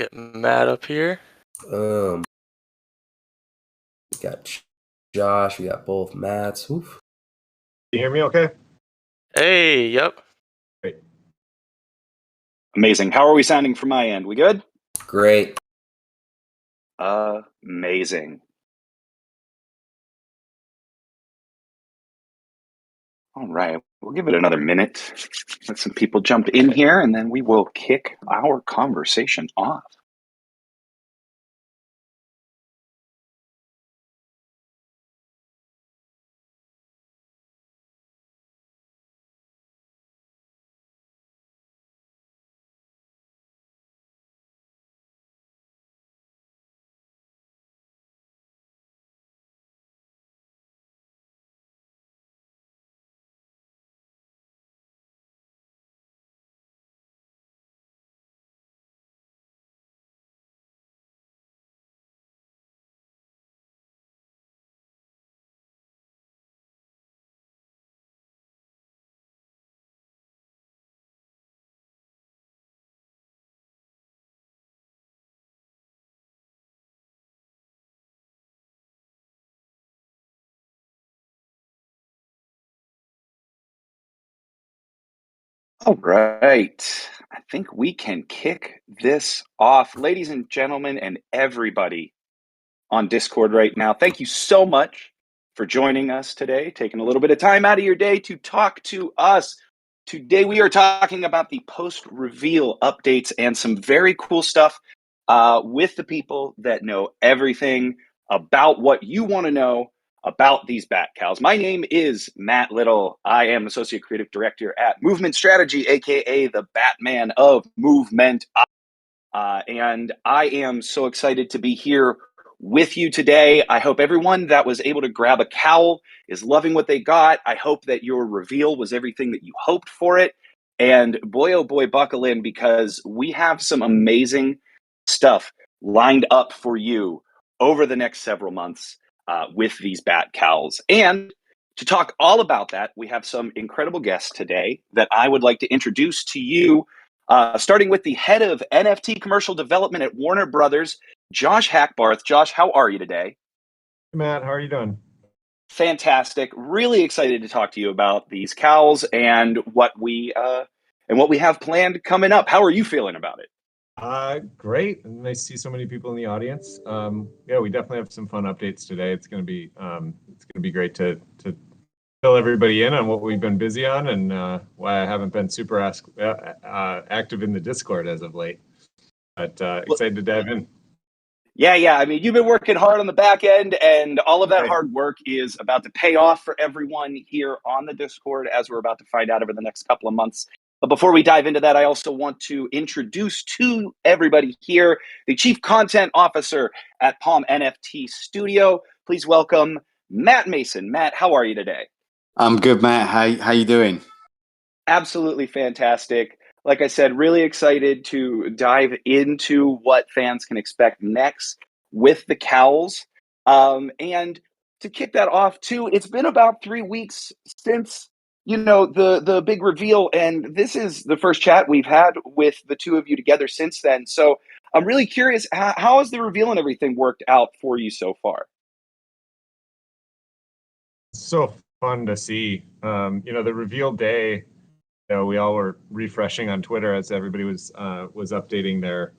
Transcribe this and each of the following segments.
Get Matt up here. We got Josh. We got both Matts. Oof. You hear me okay? Hey, yep. Great. Amazing. How are we sounding from my end? We good? Great. Amazing. All right. We'll give it another minute. Let some people jump in here, and then we will kick our conversation off. All right. I think we can kick this off. Ladies and gentlemen, and everybody on Discord right now, thank you so much for joining us today, taking a little bit of time out of your day to talk to us. Today, we are talking about the post-reveal updates and some very cool stuff with the people that know everything about what you want to know about these Bat Cows. My name is Matt Little. I am Associate Creative Director at Movement Strategy, aka the Batman of Movement. And I am so excited to be here with you today. I hope everyone that was able to grab a cowl is loving what they got. I hope that your reveal was everything that you hoped for it. And boy, oh boy, buckle in, because we have some amazing stuff lined up for you over the next several months with these Bat Cowls. And to talk all about that, we have some incredible guests today that I would like to introduce to you. Starting with the head of NFT commercial development at Warner Brothers, Josh Hackbarth. Josh, how are you today? Hey, Matt, how are you doing? Fantastic. Really excited to talk to you about these cowls and what we have planned coming up. How are you feeling about it? Great. Nice to see so many people in the audience. Yeah, we definitely have some fun updates today. It's gonna be great to fill everybody in on what we've been busy on and why I haven't been super active in the Discord as of late. But excited to dive in. Yeah. I mean, you've been working hard on the back end, and all of that hard work is about to pay off for everyone here on the Discord, as we're about to find out over the next couple of months. But before we dive into that, I also want to introduce to everybody here the Chief Content Officer at Palm NFT Studio. Please welcome Matt Mason. Matt, how are you today? I'm good, Matt. How you doing? Absolutely fantastic. Like I said, really excited to dive into what fans can expect next with the Cowls. And to kick that off too, it's been about 3 weeks since the big reveal, and this is the first chat we've had with the two of you together since then. So I'm really curious, how has the reveal and everything worked out for you so far? So fun to see. The reveal day, we all were refreshing on Twitter as everybody was updating their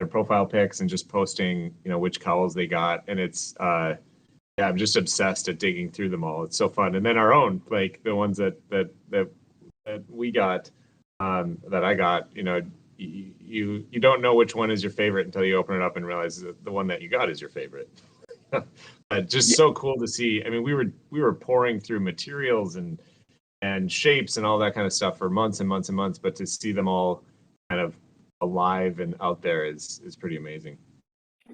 profile pics and just posting, which cowls they got. And it's I'm just obsessed at digging through them all. It's so fun. And then our own, like the ones that we got, that I got, you don't know which one is your favorite until you open it up and realize that the one that you got is your favorite. So cool to see. I mean, we were pouring through materials and shapes and all that kind of stuff for months and months and months, but to see them all kind of alive and out there is pretty amazing.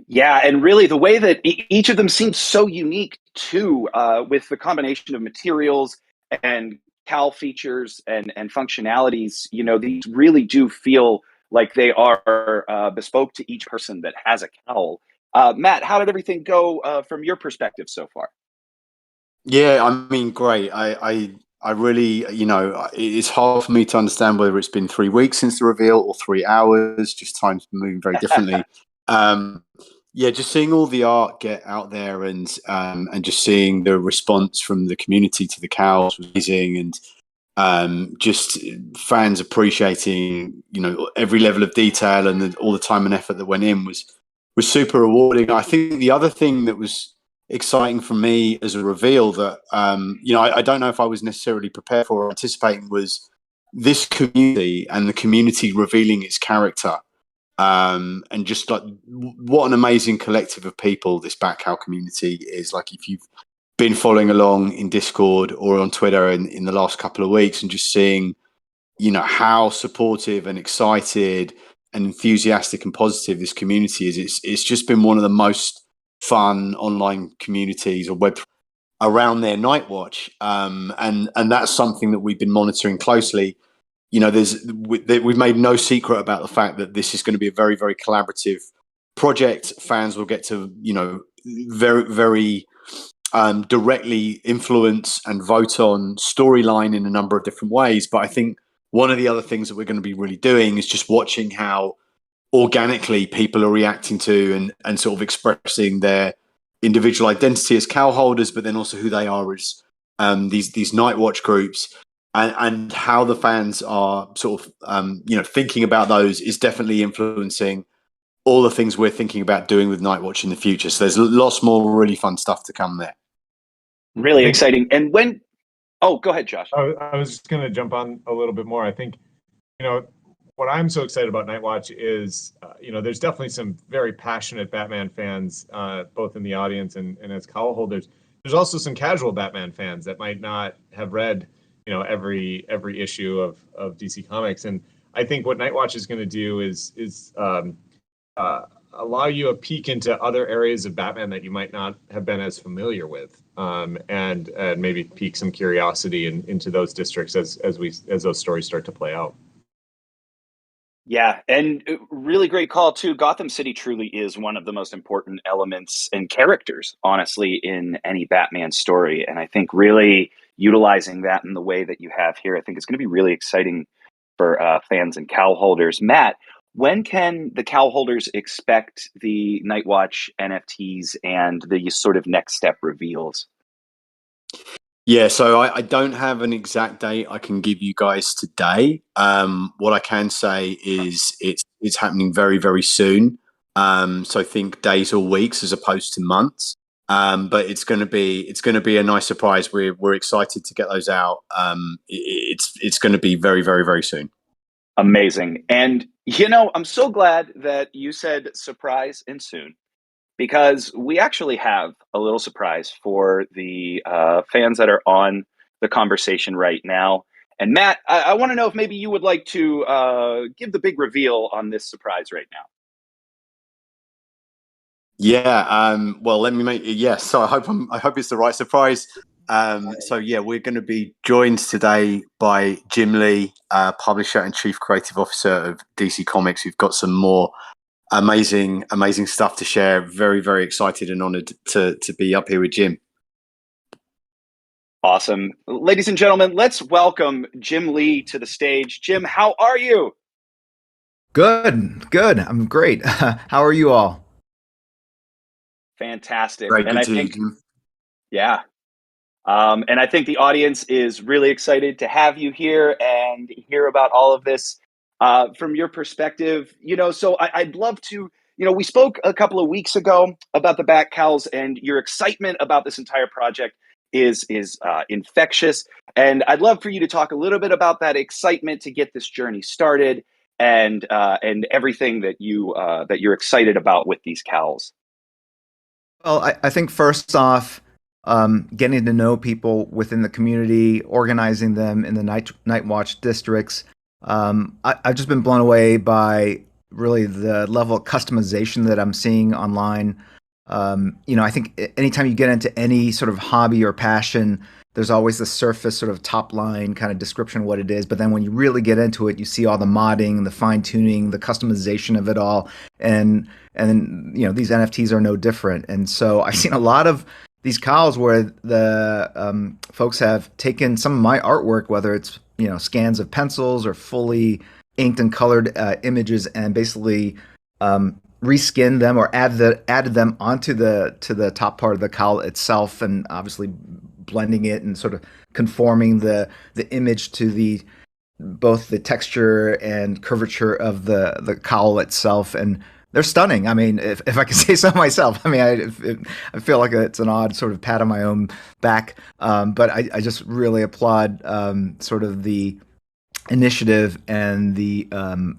Yeah, and really the way that each of them seems so unique too, with the combination of materials and cowl features and functionalities. These really do feel like they are bespoke to each person that has a cowl. Matt, how did everything go from your perspective so far? Yeah, I mean, great. I I really, it's hard for me to understand whether it's been 3 weeks since the reveal or 3 hours. Just time's moving very differently. Yeah, just seeing all the art get out there and just seeing the response from the community to the cows was amazing, and just fans appreciating every level of detail and all the time and effort that went in was super rewarding. I think the other thing that was exciting for me as a reveal that I don't know if I was necessarily prepared for or anticipating was this community and the community revealing its character, and just like what an amazing collective of people this Batcow community is. Like, if you've been following along in Discord or on Twitter in the last couple of weeks and just seeing how supportive and excited and enthusiastic and positive this community is, it's just been one of the most fun online communities or web around their Nightwatch, and that's something that we've been monitoring closely. We've made no secret about the fact that this is going to be a very, very collaborative project. Fans will get to very, very directly influence and vote on storyline in a number of different ways. But I think one of the other things that we're going to be really doing is just watching how organically people are reacting to and sort of expressing their individual identity as cow holders, but then also who they are as these Nightwatch groups, and how the fans are sort of thinking about those is definitely influencing all the things we're thinking about doing with Nightwatch in the future. So there's lots more really fun stuff to come there. Really exciting. And go ahead, Josh. I was just going to jump on a little bit more. I think, what I'm so excited about Nightwatch is, there's definitely some very passionate Batman fans, both in the audience and as Cowl holders. There's also some casual Batman fans that might not have read, every issue of DC Comics. And I think what Nightwatch is going to do is allow you a peek into other areas of Batman that you might not have been as familiar with, and maybe pique some curiosity into those districts as those stories start to play out. Yeah, and really great call too. Gotham City truly is one of the most important elements and characters, honestly, in any Batman story. And I think really utilizing that in the way that you have here, I think it's going to be really exciting for fans and cow holders. Matt, when can the cow holders expect the Nightwatch NFTs and the sort of next step reveals? Yeah, so I don't have an exact date I can give you guys today. What I can say is it's happening very, very soon. So think days or weeks as opposed to months. But it's going to be a nice surprise. We're excited to get those out. It's going to be very, very, very soon. Amazing. And I'm so glad that you said surprise and soon, because we actually have a little surprise for the fans that are on the conversation right now. And Matt, I want to know if maybe you would like to give the big reveal on this surprise right now. Yeah. Well, let me make. Yes. So I hope it's the right surprise. So yeah, we're going to be joined today by Jim Lee, publisher and chief creative officer of DC Comics. We've got some more amazing stuff to share. Very, very excited and honored to be up here with Jim. Awesome. Ladies and gentlemen, let's welcome Jim Lee to the stage. Jim, how are you? Good. I'm great. How are you all? Fantastic. Great, and good I to think, you, Jim. yeah. And I think the audience is really excited to have you here and hear about all of this from your perspective. So I'd love to, we spoke a couple of weeks ago about the Bat Cowls, and your excitement about this entire project is infectious. And I'd love for you to talk a little bit about that excitement to get this journey started, and everything that you're excited about with these Cowls. Well, I think first off, getting to know people within the community, organizing them in the Nightwatch districts. I've just been blown away by really the level of customization that I'm seeing online. I think anytime you get into any sort of hobby or passion, there's always the surface sort of top line kind of description of what it is. But then when you really get into it, you see all the modding, the fine tuning, the customization of it all. And these NFTs are no different. And so I've seen a lot of these cowls where the folks have taken some of my artwork, whether it's scans of pencils or fully inked and colored images, and basically reskinned them or added them onto the top part of the cowl itself, and obviously blending it and sort of conforming the image to both the texture and curvature of the cowl itself. And they're stunning. I mean, if I can say so myself, I mean, I feel like it's an odd sort of pat on my own back, but I just really applaud sort of the initiative and the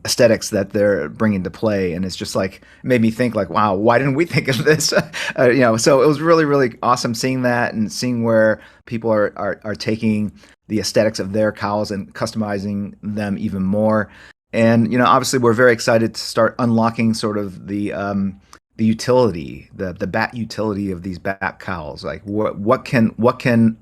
aesthetics that they're bringing to play. And it's just like made me think like, wow, why didn't we think of this? So it was really, really awesome seeing that and seeing where people are taking the aesthetics of their cowls and customizing them even more. And obviously we're very excited to start unlocking sort of the utility, the bat utility of these bat cowls. Like what can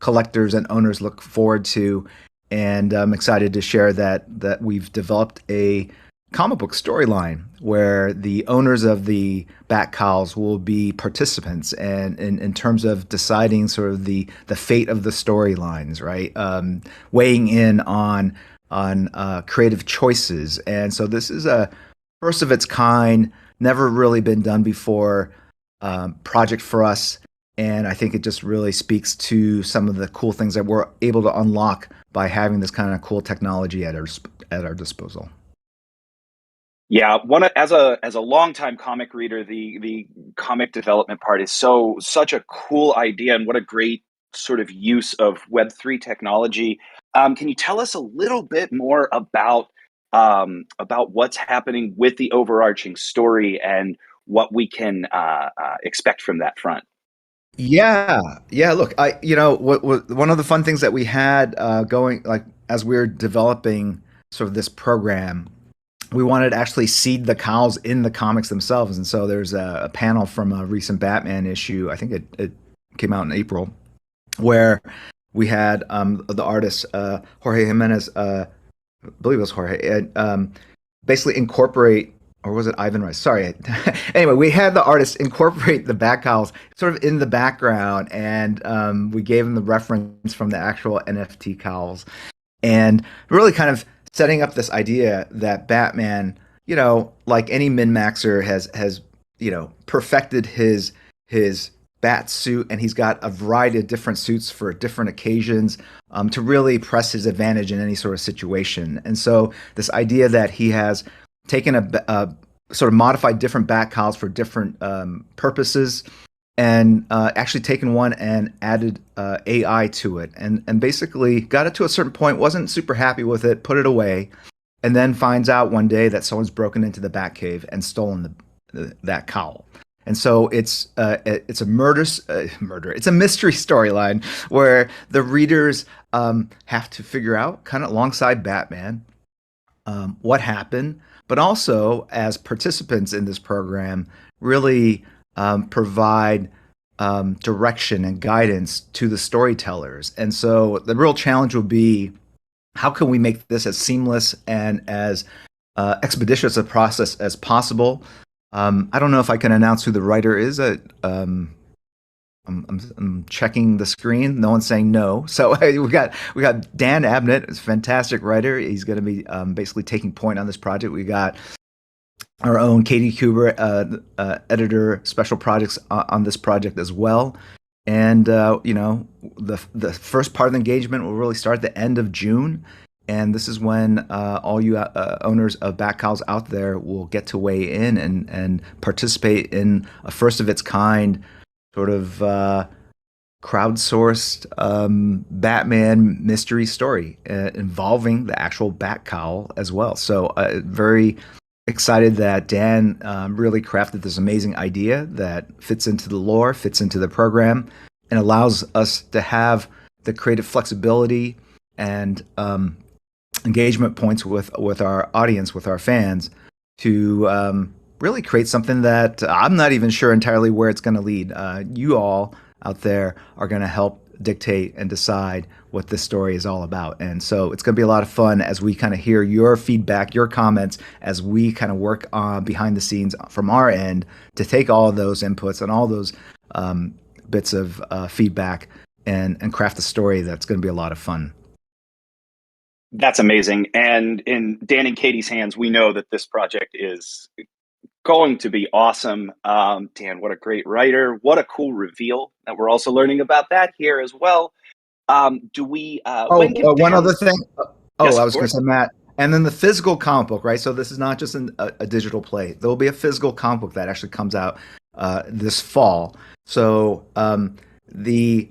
collectors and owners look forward to? And I'm excited to share that we've developed a comic book storyline where the owners of the bat cowls will be participants, and in terms of deciding sort of the fate of the storylines, right? Weighing in on creative choices. And so this is a first of its kind, never really been done before project for us. And I think it just really speaks to some of the cool things that we're able to unlock by having this kind of cool technology at our disposal. Yeah, as a longtime comic reader, the comic development part is such a cool idea, and what a great sort of use of Web3 technology. Can you tell us a little bit more about what's happening with the overarching story and what we can expect from that front? Yeah. Look, what one of the fun things that we had going, like as we were developing sort of this program, we wanted to actually seed the cowls in the comics themselves. And so there's a panel from a recent Batman issue. I think it came out in April, where we had the artist Jorge Jimenez, I believe it was Jorge, basically incorporate. Or was it Ivan Rice? Sorry. Anyway, we had the artist incorporate the bat cowls sort of in the background, and we gave him the reference from the actual NFT cowls, and really kind of setting up this idea that Batman, like any min-maxer, has perfected his bat suit, and he's got a variety of different suits for different occasions to really press his advantage in any sort of situation. And so this idea that he has taken a sort of modified different bat cowls for different purposes, and actually taken one and added AI to it, and basically got it to a certain point, wasn't super happy with it, put it away, and then finds out one day that someone's broken into the Batcave and stolen that cowl. And so it's a murder. It's a mystery storyline where the readers have to figure out, kind of alongside Batman, what happened, but also as participants in this program, really provide direction and guidance to the storytellers. And so the real challenge will be, how can we make this as seamless and as expeditious a process as possible? I don't know if I can announce who the writer is. I'm checking the screen. No one's saying no. So we got Dan Abnett, is a fantastic writer. He's going to be basically taking point on this project. We got our own Katie Kuber, editor, special projects on this project as well. And the first part of the engagement will really start at the end of June. And this is when all you owners of bat cowls out there will get to weigh in and participate in a first of its kind sort of crowdsourced Batman mystery story involving the actual bat cowl as well. So very excited that Dan really crafted this amazing idea that fits into the lore, fits into the program, and allows us to have the creative flexibility and engagement points with our audience, with our fans, to really create something that I'm not even sure entirely where it's going to lead. You all out there are going to help dictate and decide what this story is all about. And so it's going to be a lot of fun as we kind of hear your feedback, your comments, as we kind of work behind the scenes from our end to take all of those inputs and all those bits of feedback and craft a story that's going to be a lot of fun. That's amazing. And in Dan and Katie's hands, we know that this project is going to be awesome. Dan, what a great writer. What a cool reveal that we're also learning about that here as well. Do we, when can one other fans- thing. Yes, I of was going to course. say, Matt, and then the physical comic book, right? So this is not just a digital play. There will be a physical comic book that actually comes out this fall. So the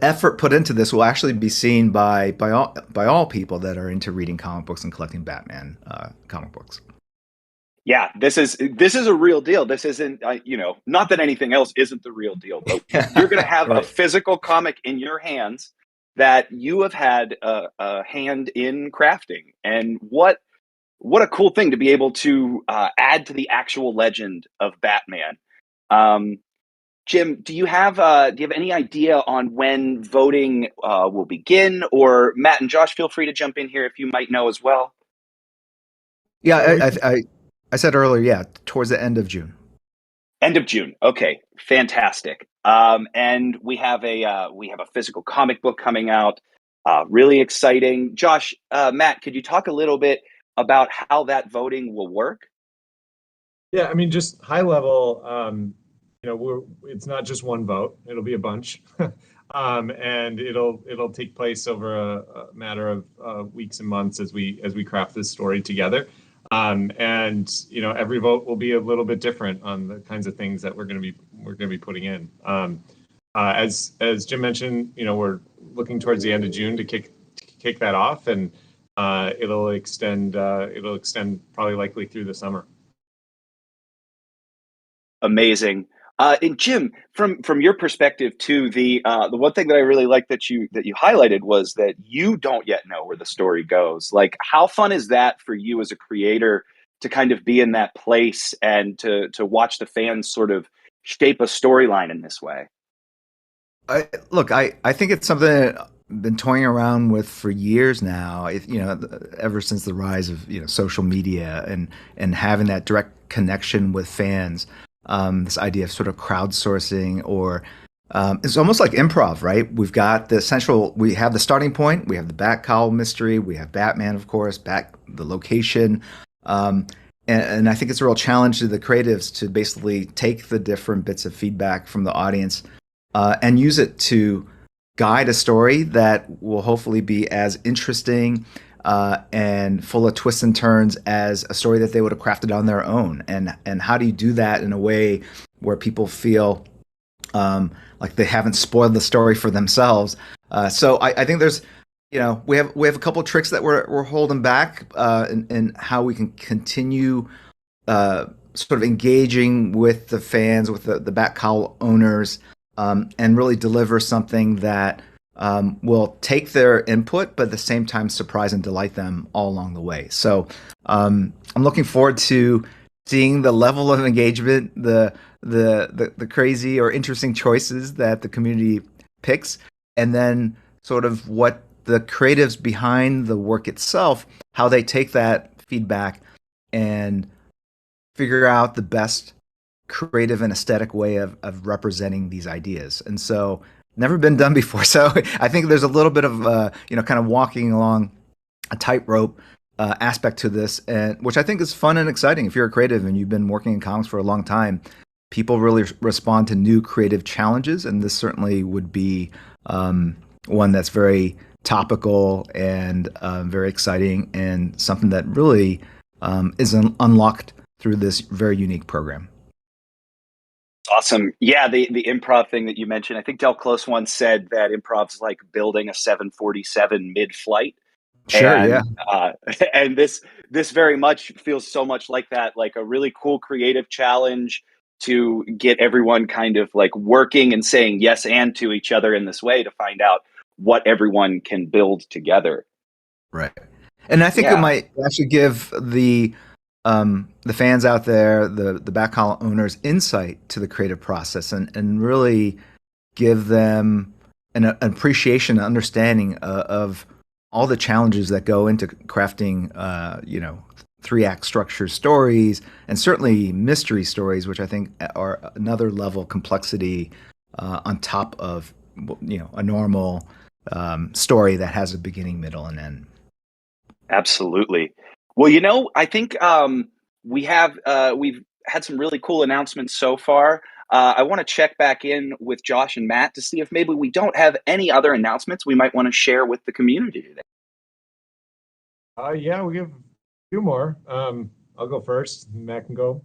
effort put into this will actually be seen by all people that are into reading comic books and collecting Batman comic books. Yeah, this is a real deal. This isn't, not that anything else isn't the real deal, but you're going to have a Right. physical comic in your hands that you have had a hand in crafting. And what a cool thing to be able to add to the actual legend of Batman. Jim, do you have any idea on when voting will begin? Or Matt and Josh, feel free to jump in here if you might know as well. Yeah, I said earlier, yeah, towards the end of June. End of June. Okay, fantastic. And we have a physical comic book coming out. Really exciting. Josh, Matt, could you talk a little bit about how that voting will work? Yeah, I mean, just high level, it's not just one vote; it'll be a bunch, and it'll take place over a matter of weeks and months as we craft this story together. And every vote will be a little bit different on the kinds of things that we're going to be putting in. As Jim mentioned, we're looking towards the end of June to kick that off, and it'll extend probably likely through the summer. Amazing. And Jim, from your perspective too, the one thing that I really like that you highlighted was that you don't yet know where the story goes. Like, how fun is that for you as a creator to kind of be in that place and to watch the fans sort of shape a storyline in this way? I think it's something that I've been toying around with for years now. Ever since the rise of social media and having that direct connection with fans. This idea of sort of crowdsourcing, or it's almost like improv, right? We have the starting point, we have the Cowl mystery, we have Batman, of course, the location, and I think it's a real challenge to the creatives to basically take the different bits of feedback from the audience and use it to guide a story that will hopefully be as interesting and full of twists and turns as a story that they would have crafted on their own. And how do you do that in a way where people feel like they haven't spoiled the story for themselves? So I think there's, we have a couple of tricks that we're holding back in how we can continue sort of engaging with the fans, with the Cowl owners, and really deliver something that will take their input, but at the same time surprise and delight them all along the way. So I'm looking forward to seeing the level of engagement, the crazy or interesting choices that the community picks, and then sort of what the creatives behind the work itself, how they take that feedback and figure out the best creative and aesthetic way of representing these ideas. And so never been done before. So I think there's a little bit of, kind of walking along a tightrope aspect to this, and which I think is fun and exciting. If you're a creative and you've been working in comics for a long time, people really respond to new creative challenges. And this certainly would be one that's very topical and very exciting, and something that really is unlocked through this very unique program. Awesome. Yeah, the improv thing that you mentioned, I think Del Close once said that improv's like building a 747 mid-flight. Sure, and, yeah. And this very much feels so much like that, like a really cool creative challenge to get everyone kind of like working and saying yes and to each other in this way to find out what everyone can build together. Right. And I think it might actually give the fans out there, the Cowl owners, insight to the creative process, and really give them an appreciation, an understanding of all the challenges that go into crafting, 3-act structure stories, and certainly mystery stories, which I think are another level of complexity on top of a normal story that has a beginning, middle, and end. Absolutely. Well, I think we've had some really cool announcements so far. I want to check back in with Josh and Matt to see if maybe we don't have any other announcements we might want to share with the community today. Yeah, we have a few more. I'll go first. Matt can go.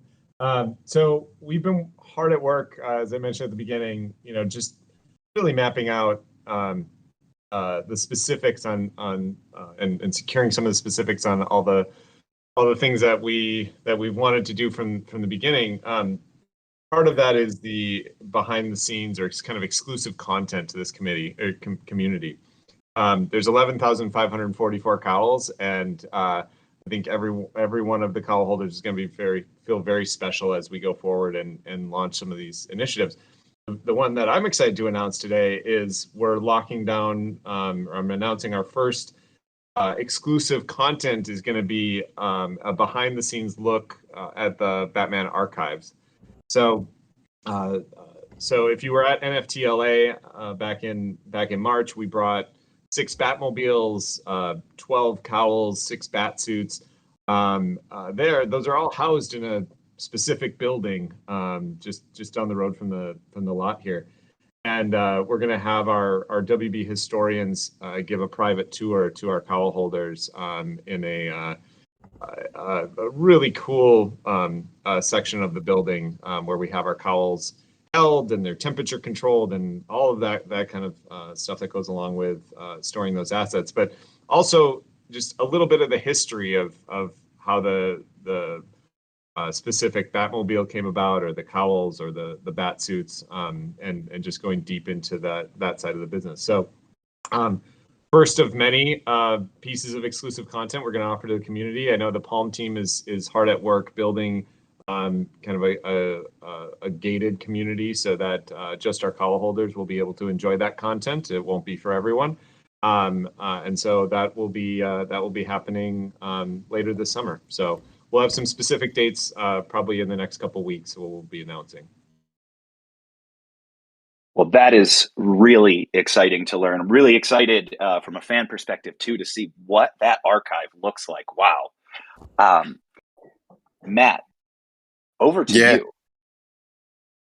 So we've been hard at work, as I mentioned at the beginning. Just really mapping out the specifics on and securing some of the specifics on all the things that we've wanted to do from the beginning. Part of that is the behind the scenes or kind of exclusive content to this community. There's 11,544 cowls, and I think every one of the cowl holders is going to feel very special as we go forward and launch some of these initiatives. The one that I'm excited to announce today is we're locking down. I'm announcing our first exclusive content is going to be a behind the scenes look at the Batman archives. So if you were at NFTLA back in March, we brought 6 Batmobiles, 12 cowls, 6 bat suits. Those are all housed in a specific building, just down the road from the lot here. And we're going to have our WB historians give a private tour to our cowl holders in a really cool section of the building where we have our cowls held and they're temperature controlled and all of that kind of stuff that goes along with storing those assets. But also just a little bit of the history of how the specific Batmobile came about, or the cowls, or the bat suits, and just going deep into that side of the business. So first of many pieces of exclusive content we're going to offer to the community. I know the Palm team is hard at work building kind of a gated community so that just our cowl holders will be able to enjoy that content. It won't be for everyone. And so that will be happening later this summer. So we'll have some specific dates probably in the next couple of weeks we'll be announcing. Well, that is really exciting to learn. I'm really excited from a fan perspective, too, to see what that archive looks like. Wow. Matt, over to you.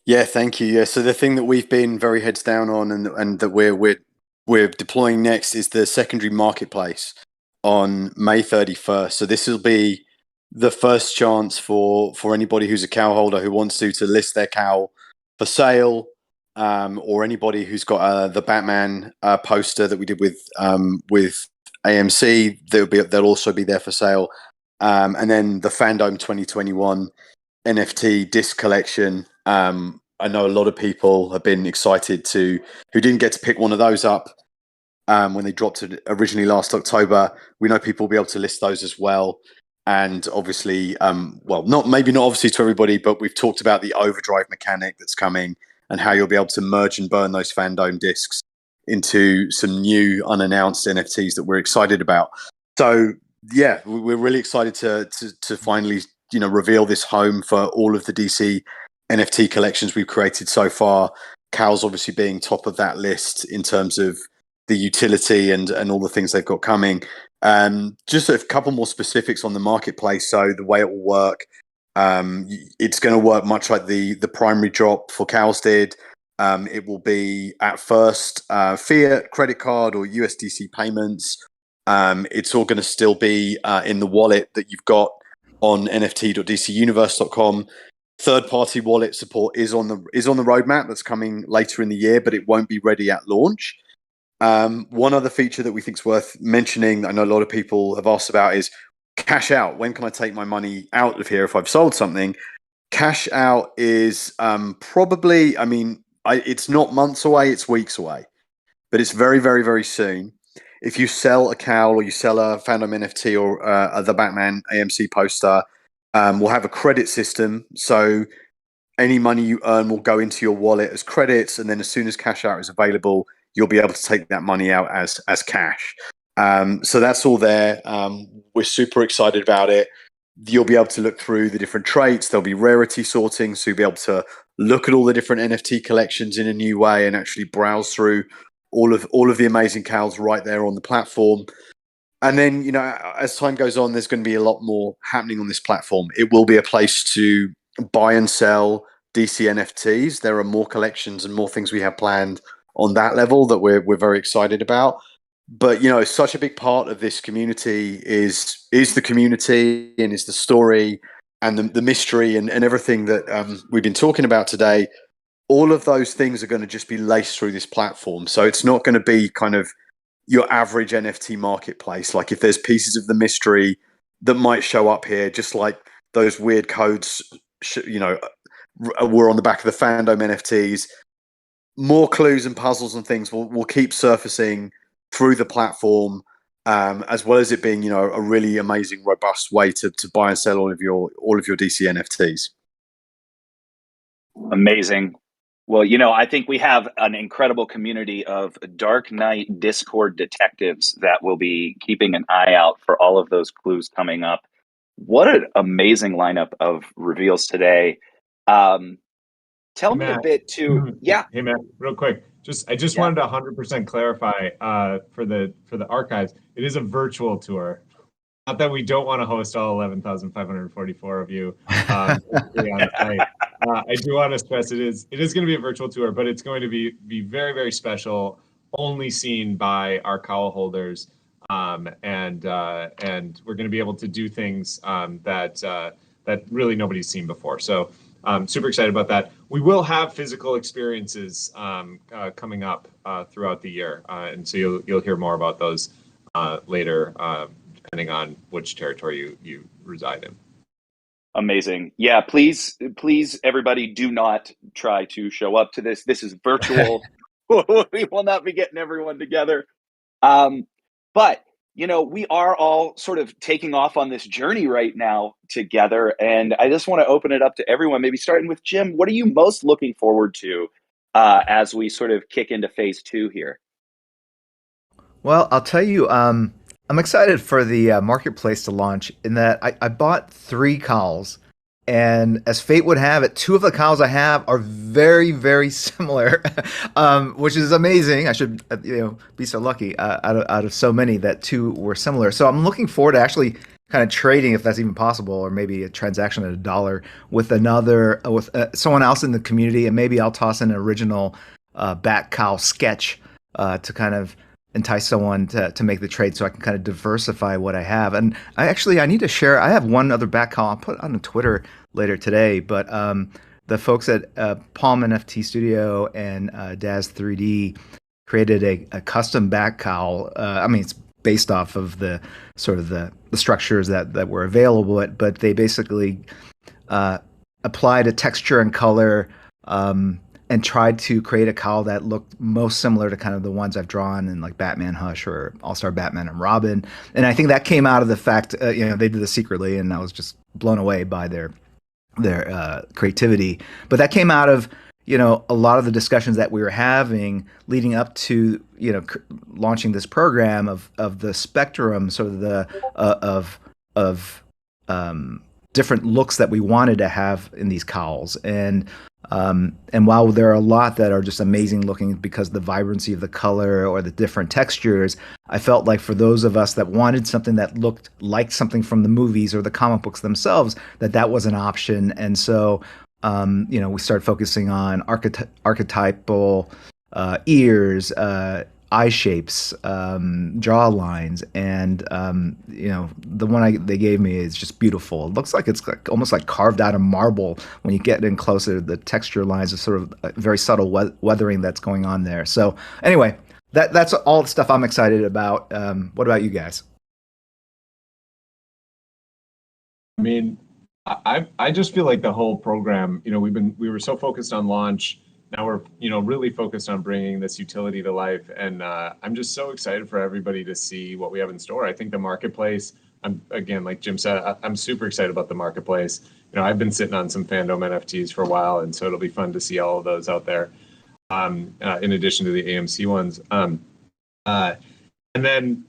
Yeah, thank you. Yeah, so the thing that we've been very heads down on and that we're deploying next is the secondary marketplace on May 31st. So this will be the first chance for anybody who's a cowl holder who wants to list their cowl for sale, or anybody who's got the Batman poster that we did with AMC. They'll also be there for sale, and then the Fandom 2021 NFT disc collection. I know a lot of people have been excited who didn't get to pick one of those up when they dropped it originally last October. We know people will be able to list those as well. And obviously, not obviously to everybody, but we've talked about the overdrive mechanic that's coming and how you'll be able to merge and burn those Fandom discs into some new unannounced NFTs that we're excited about. So yeah, we're really excited to finally reveal this home for all of the DC NFT collections we've created so far. Cowl's obviously being top of that list in terms of the utility and all the things they've got coming. Just a couple more specifics on the marketplace. So the way it will work, it's going to work much like the primary drop for Cowls did. It will be at first fiat, credit card, or USDC payments. It's all going to still be in the wallet that you've got on nft.dcuniverse.com. Third-party wallet support is on the roadmap that's coming later in the year, but it won't be ready at launch. One other feature that we think is worth mentioning, I know a lot of people have asked about, is cash out. When can I take my money out of here if I've sold something? Cash out is probably, it's not months away, it's weeks away, but it's very, very, very soon. If you sell a cowl or you sell a Fandom NFT or the Batman AMC poster, we'll have a credit system. So any money you earn will go into your wallet as credits, and then as soon as cash out is available, you'll be able to take that money out as cash. So that's all there. We're super excited about it. you'll be able to look through the different traits. There'll be rarity sorting, so you'll be able to look at all the different NFT collections in a new way and actually browse through all of the amazing cowls right there on the platform. And then, you know, as time goes on, there's going to be a lot more happening on this platform. It will be a place to buy and sell DC NFTs. There are more collections and more things we have planned on that level that we're very excited about. But, you know, such a big part of this community is the community and is the story and the mystery and everything that we've been talking about today. All of those things are going to just be laced through this platform. So it's not going to be kind of your average NFT marketplace. Like if there's pieces of the mystery that might show up here, just like those weird codes, you know, were on the back of the fandom NFTs, more clues and puzzles and things will keep surfacing through the platform, as well as it being, you know, a really amazing, robust way to buy and sell all of your DC NFTs. Amazing. Well, you know, I think we have an incredible community of Dark Knight Discord detectives that will be keeping an eye out for all of those clues coming up. What an amazing lineup of reveals today. Tell me a bit too. Yeah. Hey, Matt, real quick. I just wanted to 100% clarify for the archives. It is a virtual tour. Not that we don't want to host all 11,544 of you on site. I do want to stress it is going to be a virtual tour, but it's going to be very, very special, only seen by our Cowl holders, and we're going to be able to do things that really nobody's seen before. So super excited about that. We will have physical experiences coming up throughout the year, and so you'll hear more about those later, depending on which territory you reside in. Amazing. Yeah, please, everybody, do not try to show up to this. This is virtual. We will not be getting everyone together. But, you know, we are all sort of taking off on this journey right now together. And I just want to open it up to everyone, maybe starting with Jim. What are you most looking forward to as we sort of kick into phase 2 here? Well, I'll tell you, I'm excited for the marketplace to launch in that I bought 3 cowls, and as fate would have it, 2 of the cowls I have are very, very similar, which is amazing. I should be so lucky out of so many that 2 were similar. So I'm looking forward to actually kind of trading, if that's even possible, or maybe a transaction at $1 with another with someone else in the community, and maybe I'll toss in an original bat cowl sketch to kind of entice someone to make the trade, so I can kind of diversify what I have. And I need to share. I have one other back call I'll put on Twitter later today, but the folks at Palm NFT Studio and Daz 3D created a custom back cowl. I mean, it's based off of the sort of the structures that were available, but they basically applied a texture and color and tried to create a cowl that looked most similar to kind of the ones I've drawn in like Batman Hush or All-Star Batman and Robin. And I think that came out of the fact, they did this secretly, and I was just blown away by their creativity. But that came out of, a lot of the discussions that we were having leading up to, launching this program of the spectrum, sort of the of different looks that we wanted to have in these cowls. And while there are a lot that are just amazing looking because of the vibrancy of the color or the different textures, I felt like for those of us that wanted something that looked like something from the movies or the comic books themselves, that was an option. And so, we started focusing on archetypal ears, eye shapes, jaw lines, and the one they gave me is just beautiful. It looks like it's almost like carved out of marble when you get in closer. The texture lines are sort of very subtle weathering that's going on there. So anyway, that's all the stuff I'm excited about. What about you guys? I mean, I just feel like the whole program, we were so focused on launch. Now we're, really focused on bringing this utility to life. And I'm just so excited for everybody to see what we have in store. I think the marketplace, again, like Jim said, I'm super excited about the marketplace. I've been sitting on some fandom NFTs for a while, and so it'll be fun to see all of those out there, in addition to the AMC ones. And then,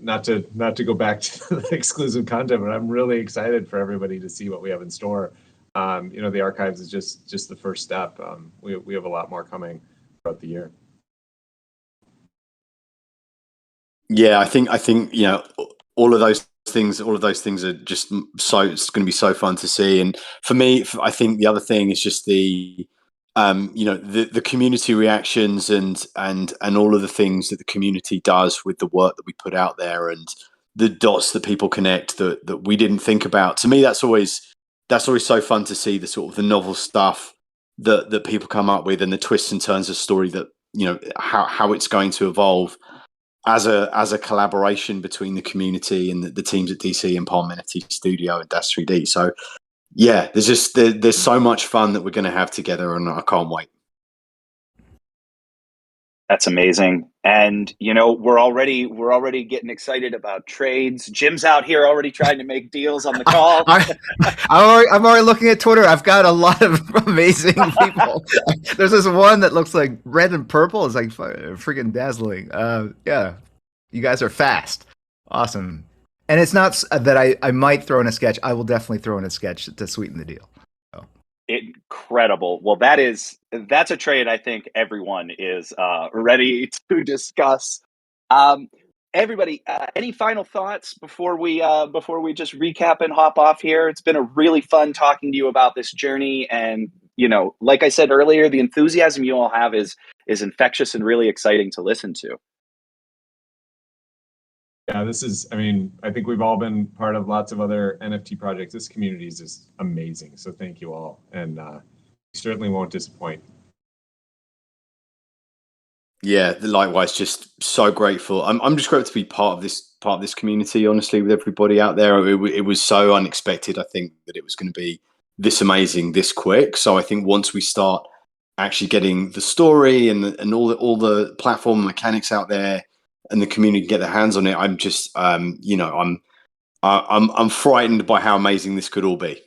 not to go back to the exclusive content, but I'm really excited for everybody to see what we have in store. The archives is just the first step. We have a lot more coming throughout the year. Yeah, I think all of those things are just it's going to be so fun to see. And for me, I think the other thing is just the the community reactions and all of the things that the community does with the work that we put out there, and the dots that people connect that we didn't think about. To me, that's always so fun to see, the sort of the novel stuff that people come up with, and the twists and turns of story that how it's going to evolve as a collaboration between the community and the teams at DC and Parmenity Studio and Dash 3D. So yeah, there's so much fun that we're going to have together, and I can't wait. That's amazing. And we're already getting excited about trades. Jim's out here already trying to make deals on the call. I'm already looking at Twitter. I've got a lot of amazing people. There's this one that looks like red and purple. It's like freaking dazzling. Yeah, you guys are fast. Awesome. And it's not that I might throw in a sketch. I will definitely throw in a sketch to sweeten the deal. Incredible. Well, that's a trade I think everyone is ready to discuss. Everybody, any final thoughts before we just recap and hop off here? It's been a really fun talking to you about this journey, and like I said earlier, the enthusiasm you all have is infectious and really exciting to listen to. Yeah, I think we've all been part of lots of other NFT projects. This community is just amazing. So thank you all. And we certainly won't disappoint. Yeah, likewise, just so grateful. I'm just grateful to be part of this community, honestly, with everybody out there. It was so unexpected, I think, that it was going to be this amazing, this quick. So I think once we start actually getting the story and all the platform mechanics out there, and the community get their hands on it, I'm just I'm frightened by how amazing this could all be.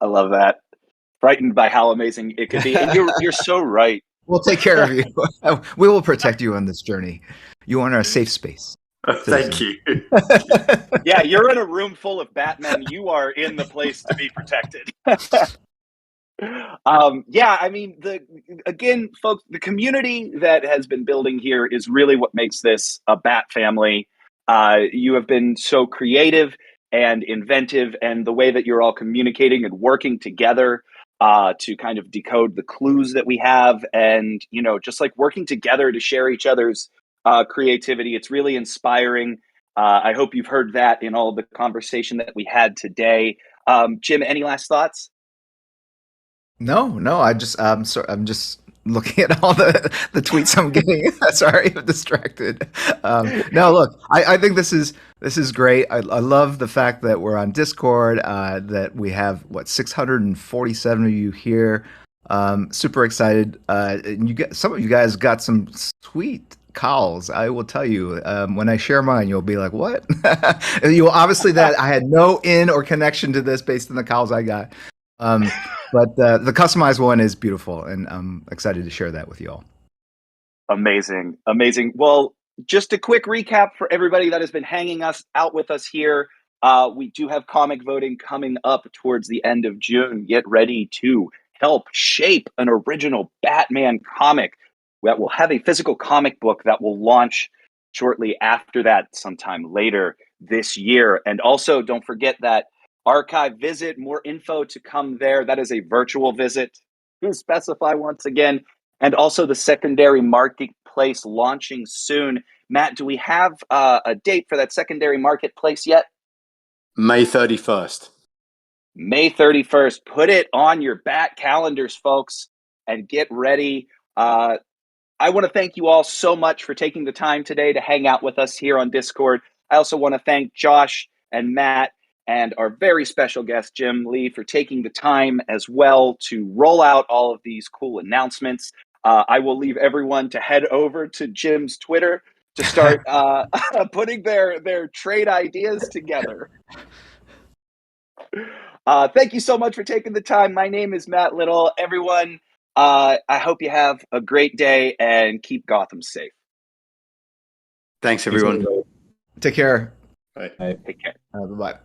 I love that. Frightened by how amazing it could be. And you're so right. We'll take care of you. We will protect you on this journey. You are in our safe space. Thank you. Yeah, you're in a room full of Batmen. You are in the place to be protected. Yeah, I mean, again, folks, the community that has been building here is really what makes this a Bat family. You have been so creative and inventive, and the way that you're all communicating and working together to kind of decode the clues that we have, and just like working together to share each other's creativity. It's really inspiring. I hope you've heard that in all the conversation that we had today. Jim, any last thoughts? No. I'm just looking at all the tweets I'm getting. Sorry, I'm distracted. No, look, I think this is great. I love the fact that we're on Discord. That we have 647 of you here. Super excited. And some of you guys got some sweet cowls. I will tell you, when I share mine, you'll be like, "What?" You obviously that I had no in or connection to this based on the cowls I got. But the customized one is beautiful, and I'm excited to share that with you all. Amazing. Well, just a quick recap for everybody that has been hanging out with us here. We do have comic voting coming up towards the end of June. Get ready to help shape an original Batman comic that will have a physical comic book that will launch shortly after that, sometime later this year. And also, don't forget that archive visit, more info to come there. That is a virtual visit. To specify once again. And also the secondary marketplace launching soon. Matt, do we have a date for that secondary marketplace yet? May 31st. May 31st. Put it on your Bat calendars, folks, and get ready. I want to thank you all so much for taking the time today to hang out with us here on Discord. I also want to thank Josh and Matt and our very special guest, Jim Lee, for taking the time as well to roll out all of these cool announcements. I will leave everyone to head over to Jim's Twitter to start putting their trade ideas together. Thank you so much for taking the time. My name is Matt Little. Everyone, I hope you have a great day and keep Gotham safe. Thanks, everyone. Take care. Bye. Bye. Take care. Bye bye.